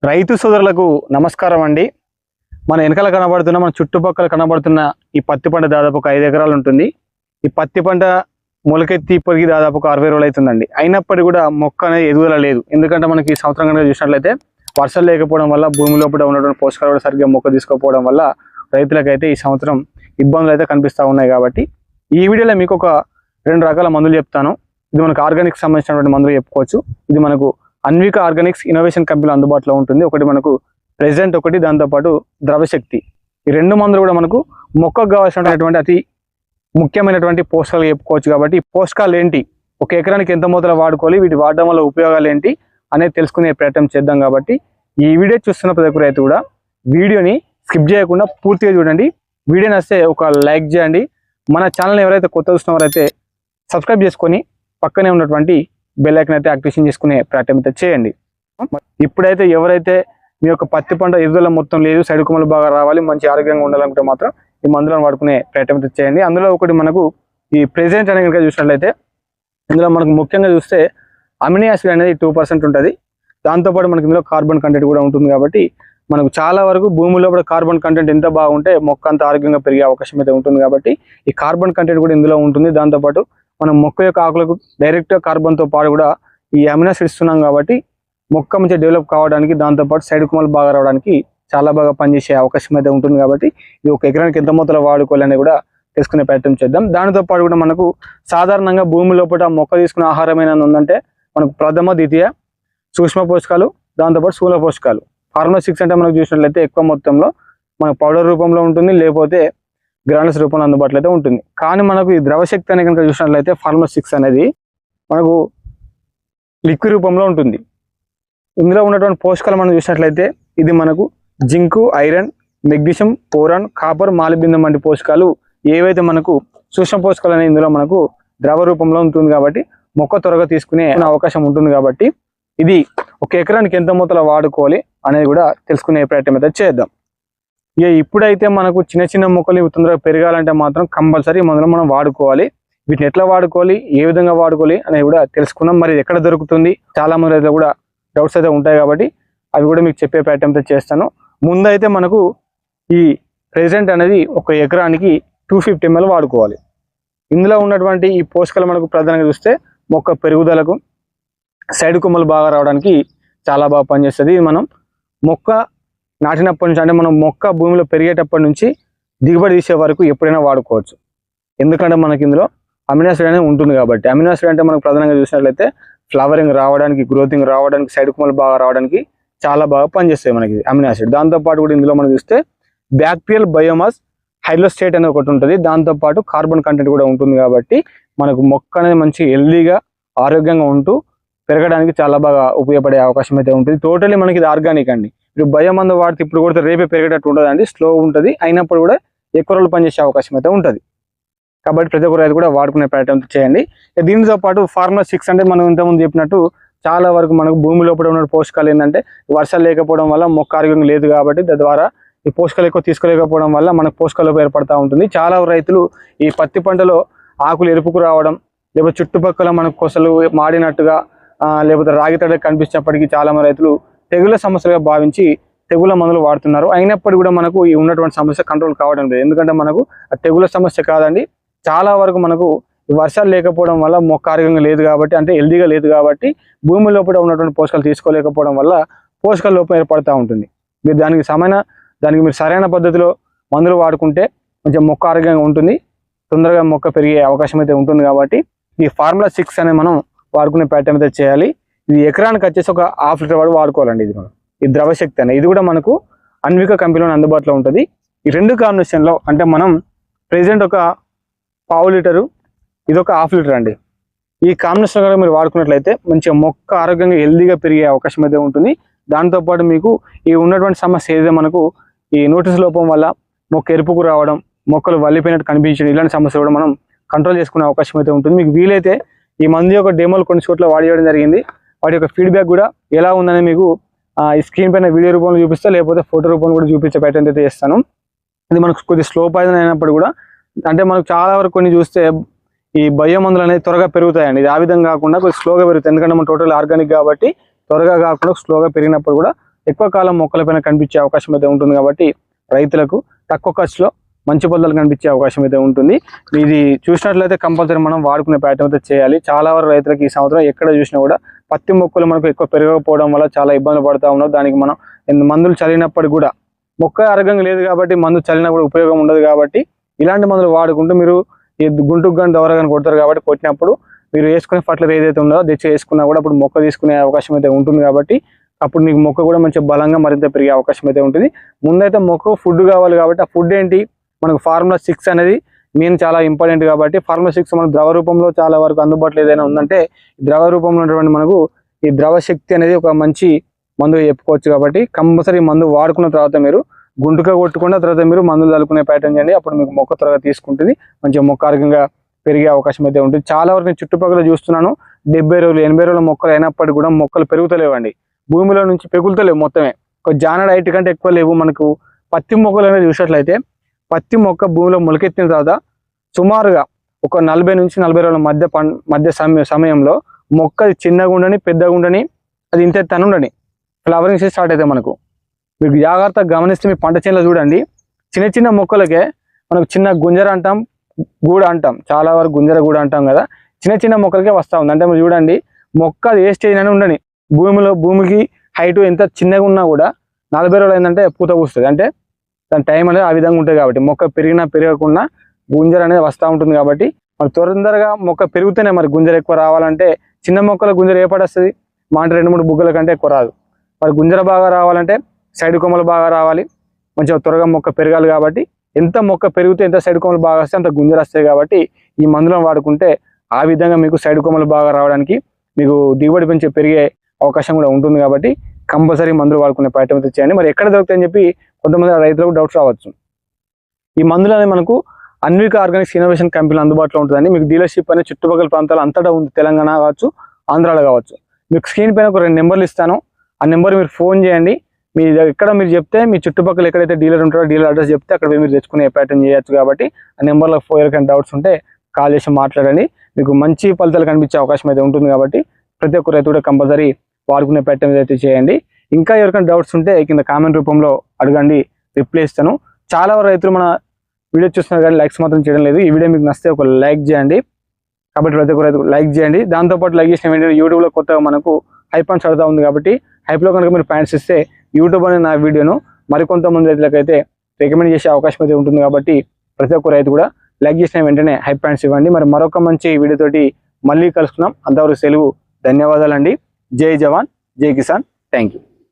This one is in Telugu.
రైతు సోదరులకు నమస్కారం అండి. మన వెనకాల కనబడుతున్న మన చుట్టుపక్కల కనబడుతున్న ఈ పత్తి పంట దాదాపు ఒక 5 ఎకరాలు ఉంటుంది. ఈ పత్తి పంట మొలకెత్తి ఇప్పటికి దాదాపు ఒక 60 రోజులు అవుతుందండి. అయినప్పటికీ కూడా మొక్క అనేది ఎదుగుదల లేదు. ఎందుకంటే మనకి ఈ సంవత్సరం కనుక చూసినట్లయితే వర్షాలు లేకపోవడం వల్ల భూమి లోపల ఉన్నటువంటి పోషకాలు కూడా సరిగ్గా మొక్క తీసుకోకపోవడం వల్ల రైతులకైతే ఈ సంవత్సరం ఇబ్బందులు అయితే కనిపిస్తూ ఉన్నాయి. కాబట్టి ఈ వీడియోలో మీకు ఒక 2 రకాల మందులు చెప్తాను. ఇది మనకు ఆర్గానిక్ సంబంధించినటువంటి మందులు చెప్పుకోవచ్చు. ఇది మనకు అన్విక ఆర్గానిక్స్ ఇన్నోవేషన్ కంపెనీలో అందుబాటులో ఉంటుంది. ఒకటి మనకు ప్రెజెంట్, ఒకటి దాంతోపాటు ద్రవశక్తి. ఈ 2 మందులు కూడా మనకు మొక్కకు కావాల్సినటువంటి అతి ముఖ్యమైనటువంటి పోషకాలు చెప్పుకోవచ్చు. కాబట్టి ఈ పోషకాలు ఏంటి, ఒక ఎకరానికి ఎంత మోతాదులో వాడుకోవాలి, వీటి వాడడం వల్ల ఉపయోగాలు ఏంటి అనేది తెలుసుకునే ప్రయత్నం చేద్దాం. కాబట్టి ఈ వీడియో చూస్తున్న ప్రతి ఒక్క రైతు కూడా వీడియోని స్కిప్ చేయకుండా పూర్తిగా చూడండి. వీడియో నచ్చితే ఒక లైక్ చేయండి. మన ఛానల్ని ఎవరైతే కొత్త చూస్తున్నవారైతే సబ్స్క్రైబ్ చేసుకొని పక్కనే ఉన్నటువంటి బెల్ ఐకాన్ అయితే యాక్టివేషన్ చేసుకునే ప్రయత్నం అయితే చేయండి. ఇప్పుడైతే ఎవరైతే మీ యొక్క పత్తి పంట ఎదుగుదల మొత్తం లేదు, సైడ్ కొమ్మలు బాగా రావాలి, మంచి ఆరోగ్యంగా ఉండాలనుకుంటే మాత్రం ఈ మందులను వాడుకునే ప్రయత్నం అయితే చేయండి. అందులో ఒకటి మనకు ఈ ప్రెజెంట్ అనేది కనుక చూసినట్లయితే ఇందులో మనకు ముఖ్యంగా చూస్తే అమినో యాసిడ్ అనేది 2% ఉంటుంది. దాంతోపాటు మనకి ఇందులో కార్బన్ కంటెంట్ కూడా ఉంటుంది. కాబట్టి మనకు చాలా వరకు భూమిలో కూడా కార్బన్ కంటెంట్ ఎంత బాగుంటే మొక్క అంత ఆరోగ్యంగా పెరిగే అవకాశం అయితే ఉంటుంది. కాబట్టి ఈ కార్బన్ కంటెంట్ కూడా ఇందులో ఉంటుంది. దాంతోపాటు మనం మొక్క యొక్క ఆకులకు డైరెక్ట్గా కార్బన్తో పాటు కూడా ఈ అమినో యాసిడ్ ఇస్తున్నాం. కాబట్టి మొక్క మంచిగా డెవలప్ కావడానికి, దాంతోపాటు సైడ్ కొమ్మలు బాగా రావడానికి చాలా బాగా పనిచేసే అవకాశం అయితే ఉంటుంది. కాబట్టి ఇది ఒక ఎకరానికి ఎంత మొత్తంలో వాడుకోవాలని కూడా తెలుసుకునే ప్రయత్నం చేద్దాం. దానితో పాటు కూడా మనకు సాధారణంగా భూమి లోపల మొక్క తీసుకునే ఆహారమైన ఉందంటే మనకు ప్రథమ, ద్వితీయ, సూక్ష్మ పోషకాలు, దాంతోపాటు స్థూల పోషకాలు. ఫార్ములా 6 అంటే మనకు చూసినట్లయితే ఎక్కువ మొత్తంలో మనకు పౌడర్ రూపంలో ఉంటుంది, లేకపోతే గ్రానుల్స్ రూపంలో అందుబాటులో అయితే ఉంటుంది. కానీ మనకు ఈ ద్రవశక్తి అనేది కనుక చూసినట్లయితే ఫార్ములా 6 అనేది మనకు లిక్విడ్ రూపంలో ఉంటుంది. ఇందులో ఉన్నటువంటి పోషకాలు మనం చూసినట్లయితే ఇది మనకు zinc, iron, magnesium, boron, copper, molybdenum వంటి పోషకాలు ఏవైతే మనకు సూక్ష్మ పోషకాలు అనేది ఇందులో మనకు ద్రవ రూపంలో ఉంటుంది. కాబట్టి మొక్క త్వరగా తీసుకునే అవకాశం ఉంటుంది. కాబట్టి ఇది ఒక ఎకరానికి ఎంత మొత్తంలో వాడుకోవాలి అనేది కూడా తెలుసుకునే ప్రయత్నం అయితే చేద్దాం. ఇప్పుడైతే మనకు చిన్న చిన్న మొక్కలు తొందరగా పెరగాలంటే మాత్రం కంపల్సరీ మందులు మనం వాడుకోవాలి. వీటిని ఎట్లా వాడుకోవాలి, ఏ విధంగా వాడుకోవాలి అనేది కూడా తెలుసుకుందాం. మరి ఎక్కడ దొరుకుతుంది, చాలా మంది అయితే కూడా డౌట్స్ అయితే ఉంటాయి. కాబట్టి అవి కూడా మీకు చెప్పే ప్రయత్నం అయితే చేస్తాను. ముందైతే మనకు ఈ ప్రెజెంట్ అనేది ఒక ఎకరానికి 250 ml వాడుకోవాలి. ఇందులో ఉన్నటువంటి ఈ పోషకాలు మనకు ప్రధానంగా చూస్తే మొక్క పెరుగుదలకు, సైడ్ కొమ్మలు బాగా రావడానికి చాలా బాగా పనిచేస్తుంది. మనం మొక్క నాటినప్పటి నుంచి, అంటే మనం మొక్క భూమిలో పెరిగేటప్పటి నుంచి దిగుబడి తీసే వరకు ఎప్పుడైనా వాడుకోవచ్చు. ఎందుకంటే మనకి ఇందులో అమినో యాసిడ్ అనేది ఉంటుంది. కాబట్టి అమినో యాసిడ్ అంటే మనకు ప్రధానంగా చూసినట్లయితే ఫ్లవరింగ్ రావడానికి, గ్రోతింగ్ రావడానికి, సైడ్ కొమ్మలు బాగా రావడానికి చాలా బాగా పనిచేస్తాయి మనకి అమినో యాసిడ్. దాంతోపాటు కూడా ఇందులో మనం చూస్తే బ్యాక్టీరియల్ బయోమాస్ హైడ్రోస్టేట్ అనేది ఒకటి ఉంటుంది. దాంతోపాటు కార్బన్ కంటెంట్ కూడా ఉంటుంది. కాబట్టి మనకు మొక్క అనేది మంచి హెల్దీగా ఆరోగ్యంగా ఉంటూ పెరగడానికి చాలా బాగా ఉపయోగపడే అవకాశం అయితే ఉంటుంది. టోటలీ మనకి ఇది ఆర్గానిక్ అండి. మీరు బయోమందు వాడితే ఇప్పుడు కూడా రేపే పెరిగేటట్టు ఉంటుంది అండి, స్లో ఉంటుంది. అయినప్పుడు కూడా ఎక్కువ రోజులు పనిచేసే అవకాశం అయితే ఉంటుంది. కాబట్టి ప్రతి ఒక్క రైతు కూడా వాడుకునే ప్రయత్నం చేయండి. దీనితో పాటు ఫార్ములా 6 అంటే మనం ఇంతకుముందు చెప్పినట్టు చాలా వరకు మనకు భూమి లోపల ఉన్న పోషకాలు ఏంటంటే వర్షాలు లేకపోవడం వల్ల మొక్క ఆరోగ్యంగా లేదు. కాబట్టి తద్వారా ఈ పోషకాలు ఎక్కువ తీసుకోలేకపోవడం వల్ల మనకు పోషకాలు ఏర్పడుతూ ఉంటుంది. చాలా రైతులు ఈ పత్తి పంటలో ఆకులు ఎరుపుకు రావడం, లేకపోతే చుట్టుపక్కల మనకు కొసలు మాడినట్టుగా, లేకపోతే రాగి తడ కనిపించినప్పటికీ చాలా మంది రైతులు తెగుల సమస్యలుగా భావించి తెగుల మందులు వాడుతున్నారు. అయినప్పటికీ కూడా మనకు ఈ ఉన్నటువంటి సమస్య కంట్రోల్ కావడం లేదు. ఎందుకంటే మనకు తెగుల సమస్య కాదండి, చాలా వరకు మనకు వర్షాలు లేకపోవడం వల్ల మొక్క ఆరోగ్యంగా లేదు కాబట్టి, అంటే హెల్దీగా లేదు కాబట్టి భూమి లోపల ఉన్నటువంటి పోషకాలు తీసుకోలేకపోవడం వల్ల పోషకాల లోపం ఏర్పడుతూ ఉంటుంది. మీరు దానికి మీరు సరైన పద్ధతిలో మందులు వాడుకుంటే కొంచెం మొక్క ఆరోగ్యంగా ఉంటుంది, తొందరగా మొక్క పెరిగే అవకాశం అయితే ఉంటుంది. కాబట్టి ఈ ఫార్ములా 6 అనేది మనం వాడుకునే ప్రయత్నం అయితే చేయాలి. ఇది ఎకరానికి వచ్చేసి ఒక 1/2 లీటర్ వాడు వాడుకోవాలండి. ఇది మనం ఈ ద్రవశక్తి అనేది ఇది కూడా మనకు అన్విక కంపెనీలో అందుబాటులో ఉంటుంది. ఈ 2 కాంబినేషన్లో అంటే మనం ప్రెజెంట్ ఒక 1/2 లీటరు, ఇది ఒక 1/2 లీటర్ అండి. ఈ కాంబినేషన్ కూడా మీరు వాడుకున్నట్లయితే మంచిగా మొక్క ఆరోగ్యంగా హెల్దీగా పెరిగే అవకాశం అయితే ఉంటుంది. దాంతోపాటు మీకు ఈ ఉన్నటువంటి సమస్య ఏదైతే మనకు ఈ నోటీస్ లోపం వల్ల మొక్క ఎరుపుకు రావడం, మొక్కలు వల్లిపోయినట్టు కనిపించడం, ఇలాంటి సమస్య కూడా మనం కంట్రోల్ చేసుకునే అవకాశం అయితే ఉంటుంది. మీకు వీలైతే ఈ మందు యొక్క డెమోలు కొన్ని చోట్ల వాడియడం జరిగింది. వాటి యొక్క ఫీడ్బ్యాక్ కూడా ఎలా ఉందని మీకు ఈ స్క్రీన్ పైన వీడియో రూపంలో చూపిస్తా, లేకపోతే ఫోటో రూపంలో కూడా చూపించే ప్రయత్నం అయితే చేస్తాను. ఇది మనకు కొద్దిగా స్లో పాయిజన్ అయినప్పుడు కూడా, అంటే మనకు చాలా వరకు కొన్ని చూస్తే ఈ బయో మందులు అనేది త్వరగా పెరుగుతాయండి. ఇది ఆ విధంగా కాకుండా కొద్దిగా స్లోగా పెరుగుతాయి. ఎందుకంటే మనం టోటల్ ఆర్గానిక్ కాబట్టి త్వరగా కాకుండా స్లోగా పెరిగినప్పుడు కూడా ఎక్కువ కాలం మొక్కలపైన కనిపించే అవకాశం అయితే ఉంటుంది కాబట్టి రైతులకు తక్కువ ఖర్చులో మంచి పొలాలు కనిపించే అవకాశం అయితే ఉంటుంది. ఇది చూసినట్లయితే కంపల్సరీ మనం వాడుకునే ప్యాటర్న్ అయితే చేయాలి. చాలా వరకు రైతులకు ఈ సంవత్సరం ఎక్కడ చూసినా కూడా పత్తి మొక్కలు మనకు ఎక్కువ పెరగకపోవడం వల్ల చాలా ఇబ్బందులు పడుతూ ఉన్నాం. దానికి మనం మందులు చల్లినప్పటికీ కూడా మొక్క ఆరోగ్యంగా లేదు కాబట్టి మందు చల్లినా కూడా ఉపయోగం ఉండదు. కాబట్టి ఇలాంటి మందులు వాడుకుంటూ మీరు ఈ గుంటుకు కానీ దవర కానీ కొడతారు కాబట్టి కొట్టినప్పుడు మీరు వేసుకునే ఫర్టిలైజర్ ఏదైతే ఉందో తెచ్చి వేసుకున్నా కూడా అప్పుడు మొక్క తీసుకునే అవకాశం అయితే ఉంటుంది. కాబట్టి అప్పుడు నీకు మొక్క కూడా మంచి బలంగా మరింత పెరిగే అవకాశం అయితే ఉంటుంది. ముందైతే మొక్క ఫుడ్ కావాలి కాబట్టి ఆ ఫుడ్ ఏంటి, మనకు ఫార్ములా 6 అనేది మెయిన్ చాలా ఇంపార్టెంట్. కాబట్టి ఫార్ములా 6 మన ద్రవ రూపంలో చాలా వరకు అందుబాటులో ఏదైనా ఉందంటే ద్రవ రూపంలో ఉన్నటువంటి మనకు ఈ ద్రవ శక్తి అనేది ఒక మంచి మందు చెప్పుకోవచ్చు. కాబట్టి కంపల్సరీ మందు వాడుకున్న తర్వాత మీరు గుంటుగా కొట్టుకున్న తర్వాత మీరు మందులు చల్లుకునే ప్యాటర్న్ చేయండి. అప్పుడు మీకు మొక్క త్వరగా తీసుకుంటుంది, మంచిగా మొక్క ఆరోగ్యంగా పెరిగే అవకాశం అయితే ఉంటుంది. చాలా వరకు నేను చుట్టుపక్కల చూస్తున్నాను 70 రోజులు 80 రోజుల మొక్కలు అయినప్పటికీ కూడా మొక్కలు పెరుగుతలేవండి, భూమిలో నుంచి పెగులుతలేవు. మొత్తమే ఒక జానడ్ హైట్ కంటే ఎక్కువ లేవు. మనకు పత్తి మొక్కలు అనేది చూసినట్లయితే పత్తి మొక్క భూమిలో మొలకెత్తిన తర్వాత సుమారుగా ఒక 40 నుంచి 40 రోజుల మధ్య సమయంలో మొక్క చిన్నగా ఉండని పెద్దగా ఉండని అది ఇంత ఉండని ఫ్లవరింగ్ స్టార్ట్ అయితే మనకు మీకు జాగ్రత్తగా గమనిస్తే మీ పంట చేనులో చూడండి, చిన్న చిన్న మొక్కలకే మనకు చిన్న గుంజర అంటాం, గూడ అంటాం, చాలా వరకు గుంజర గూడ అంటాం కదా, చిన్న చిన్న మొక్కలకే వస్తూ ఉంది. అంటే మీరు చూడండి మొక్క అది ఏ స్టేజ్ అయినా ఉండని భూమికి హైట్ ఎంత చిన్నగా ఉన్నా కూడా 40 రోజులు అయిందంటే పూత పూస్తుంది. అంటే దాని టైం అనేది ఆ విధంగా ఉంటుంది. కాబట్టి మొక్క పెరిగినా పెరగకుండా గుంజర అనేది వస్తూ ఉంటుంది. కాబట్టి మరి తొందరగా మొక్క పెరుగుతూనే మరి గుంజర ఎక్కువ రావాలంటే చిన్న మొక్కల గుంజర ఏ పడొస్తుంది, మాట 2-3 బుగ్గల కంటే ఎక్కువ రాదు. మరి గుంజర బాగా రావాలంటే సైడ్ కొమ్మలు బాగా రావాలి, మంచిగా త్వరగా మొక్క పెరగాలి. కాబట్టి ఎంత మొక్క పెరిగితే ఎంత సైడ్ కొమ్మలు బాగా వస్తే అంత గుంజర వస్తాయి. కాబట్టి ఈ మందులను వాడుకుంటే ఆ విధంగా మీకు సైడ్ కొమ్మలు బాగా రావడానికి మీకు దిగుబడి పెంచి పెరిగే అవకాశం కూడా ఉంటుంది. కాబట్టి కంపల్సరీ మందులు వాడుకునే ప్రయత్నం అయితే చేయండి. మరి ఎక్కడ దొరుకుతాయని చెప్పి కొంతమంది రైతులకు డౌట్స్ రావచ్చు. ఈ మందులు అనేది మనకు అన్విక ఆర్గానిక్స్ ఇన్నోవేషన్ కంపెనీలు అందుబాటులో ఉంటుందండి. మీకు డీలర్షిప్ అనేది చుట్టుపక్కల ప్రాంతాలు అంతటా ఉంది, తెలంగాణ కావచ్చు, ఆంధ్రాలో కావచ్చు. మీకు స్క్రీన్ పైన ఒక 2 నెంబర్లు ఇస్తాను, ఆ నెంబర్ మీరు ఫోన్ చేయండి. మీ ఎక్కడ మీరు చెప్తే మీ చుట్టుపక్కల ఎక్కడైతే డీలర్ ఉంటారో డీలర్ అడ్రస్ చెప్తే అక్కడ మీరు తెచ్చుకునే ప్యాటర్న్ చేయొచ్చు. కాబట్టి ఆ నెంబర్లో ఎవరికైనా డౌట్స్ ఉంటే కాల్ చేసి మాట్లాడండి, మీకు మంచి ఫలితాలు కనిపించే అవకాశం అయితే ఉంటుంది. కాబట్టి ప్రతి ఒక్క రైతు కూడా కంపల్సరీ వాడుకునే ప్యాటర్న్ అయితే చేయండి. ఇంకా ఎవరికైనా డౌట్స్ ఉంటే కింద కామెంట్ రూపంలో అడగండి, రిప్లై ఇస్తాను. చాలా రైతులు మన వీడియో చూస్తున్నారు కానీ లైక్స్ మాత్రం చేయడం లేదు. ఈ వీడియో మీకు నచ్చితే ఒక లైక్ చేయండి. కాబట్టి ప్రతి ఒక్క రైతు లైక్ చేయండి. దాంతోపాటు లైక్ చేసిన వెంటనే యూట్యూబ్లో కొత్తగా మనకు హైప్ అని చదువుతా ఉంది. కాబట్టి హైప్లో కనుక మీరు పాయింట్స్ ఇస్తే యూట్యూబ్ అనే నా వీడియోను మరికొంతమంది రైతులకైతే రికమెండ్ చేసే అవకాశం అయితే ఉంటుంది. కాబట్టి ప్రతి ఒక్క రైతు కూడా లైక్ చేసిన వెంటనే హైప్ పాయింట్స్ ఇవ్వండి. మరి మరొక మంచి వీడియోతోటి మళ్ళీ కలుసుకున్నాం. అంతవరకు సెలవు, ధన్యవాదాలండి. జై జవాన్, జై కిసాన్, థ్యాంక్ యూ.